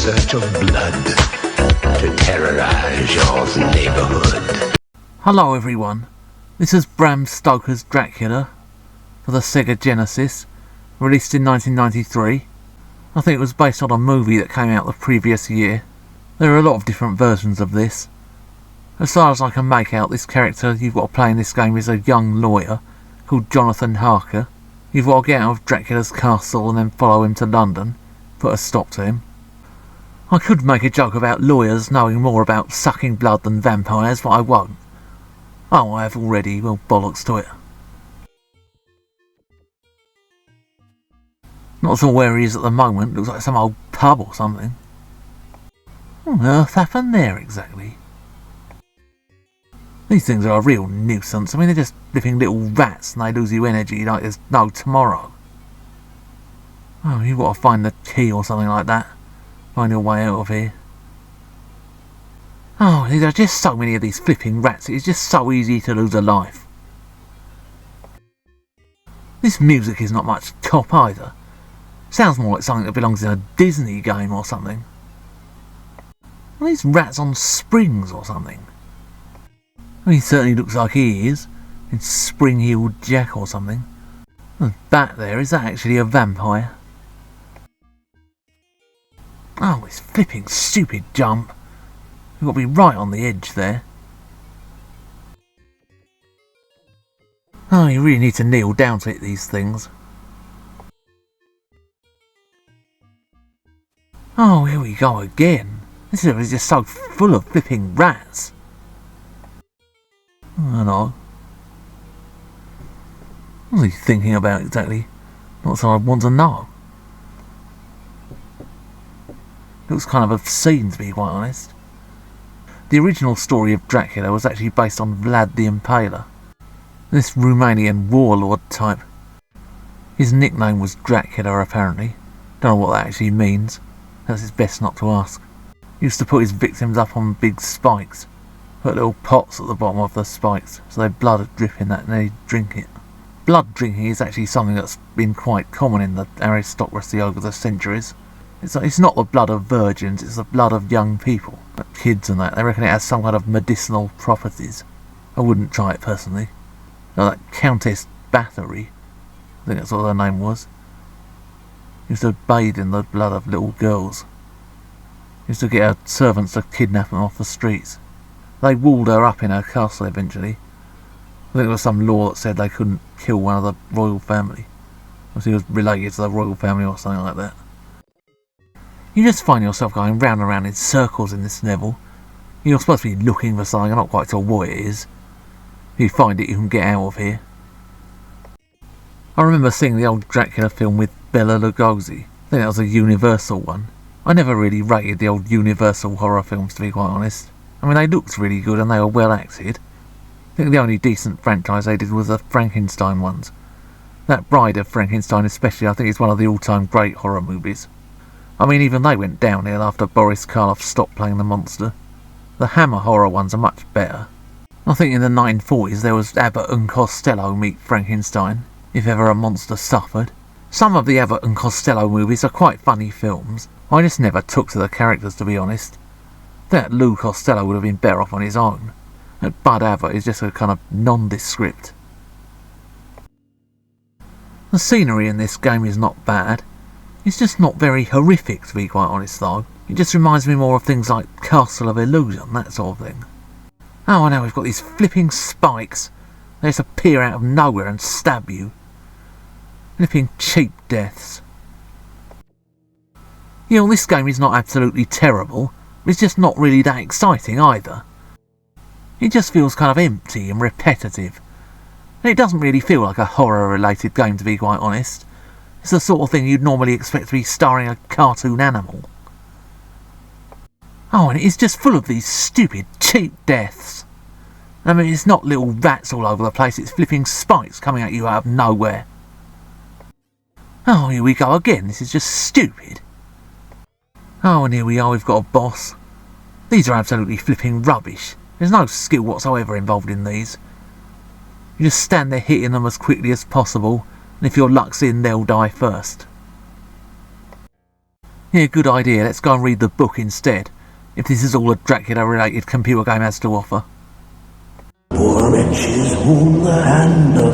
search of blood to terrorize your neighborhood. Hello everyone, this is Bram Stoker's Dracula for the Sega Genesis, released in 1993. I think it was based on a movie that came out the previous year. There are a lot of different versions of this. As far as I can make out, this character you've got to play in this game is a young lawyer called Jonathan Harker. You've got to get out of Dracula's castle and then follow him to London, put a stop to him. I could make a joke about lawyers knowing more about sucking blood than vampires, but I won't. Oh, I have already, well, bollocks to it. Not sure where he is at the moment, looks like some old pub or something. What on earth happened there exactly? These things are a real nuisance. I mean, they're just flipping little rats and they lose you energy like there's no tomorrow. Oh, you've got to find the key or something like that. Find your way out of here. Oh, there are just so many of these flipping rats, it's just so easy to lose a life. This music is not much cop either. Sounds more like something that belongs in a Disney game or something. Are these rats on springs or something? Well, he certainly looks like he is, in Spring-Heeled Jack or something. The bat there, is that actually a vampire? Oh, this flipping stupid jump. You've got to be right on the edge there. Oh, you really need to kneel down to hit these things. Oh, here we go again. This is just so full of flipping rats. I don't know. What was he thinking about exactly? Not so I want to know. Looks kind of obscene, to be quite honest. The original story of Dracula was actually based on Vlad the Impaler, this Romanian warlord type. His nickname was Dracula, apparently. Don't know what that actually means. That's best not to ask. He used to put his victims up on big spikes, put little pots at the bottom of the spikes, so their blood would drip in that and they'd drink it. Blood drinking is actually something that's been quite common in the aristocracy over the centuries. It's not the blood of virgins, it's the blood of young people, like kids and that. They reckon it has some kind of medicinal properties. I wouldn't try it personally. Like that Countess Bathory, I think that's what her name was, used to bathe in the blood of little girls. Used to get her servants to kidnap them off the streets. They walled her up in her castle eventually. I think there was some law that said they couldn't kill one of the royal family, because he was related to the royal family or something like that. You just find yourself going round and round in circles in this level. You're supposed to be looking for something, I'm not quite sure what it is. If you find it, you can get out of here. I remember seeing the old Dracula film with Bela Lugosi. I think that was a Universal one. I never really rated the old Universal horror films, to be quite honest. I mean, they looked really good and they were well acted. I think the only decent franchise they did was the Frankenstein ones. That Bride of Frankenstein especially, I think is one of the all-time great horror movies. I mean, even they went downhill after Boris Karloff stopped playing the monster. The Hammer horror ones are much better. I think in the 1940s there was Abbott and Costello meet Frankenstein, if ever a monster suffered. Some of the Abbott and Costello movies are quite funny films. I just never took to the characters, to be honest. That Lou Costello would have been better off on his own. That Bud Abbott is just a kind of nondescript. The scenery in this game is not bad. It's just not very horrific, to be quite honest though. It just reminds me more of things like Castle of Illusion, that sort of thing. Oh, I know, we've got these flipping spikes. They just appear out of nowhere and stab you. Flipping cheap deaths. You know, this game is not absolutely terrible, but it's just not really that exciting either. It just feels kind of empty and repetitive. And it doesn't really feel like a horror-related game, to be quite honest. It's the sort of thing you'd normally expect to be starring a cartoon animal. Oh, and it is just full of these stupid, cheap deaths. I mean, it's not little rats all over the place, it's flipping spikes coming at you out of nowhere. Oh, here we go again, this is just stupid. Oh, and here we are, we've got a boss. These are absolutely flipping rubbish. There's no skill whatsoever involved in these. You just stand there hitting them as quickly as possible, and if your luck's in, they'll die first. Yeah, good idea. Let's go and read the book instead, if this is all a Dracula-related computer game has to offer. Poor wretches whom the hand of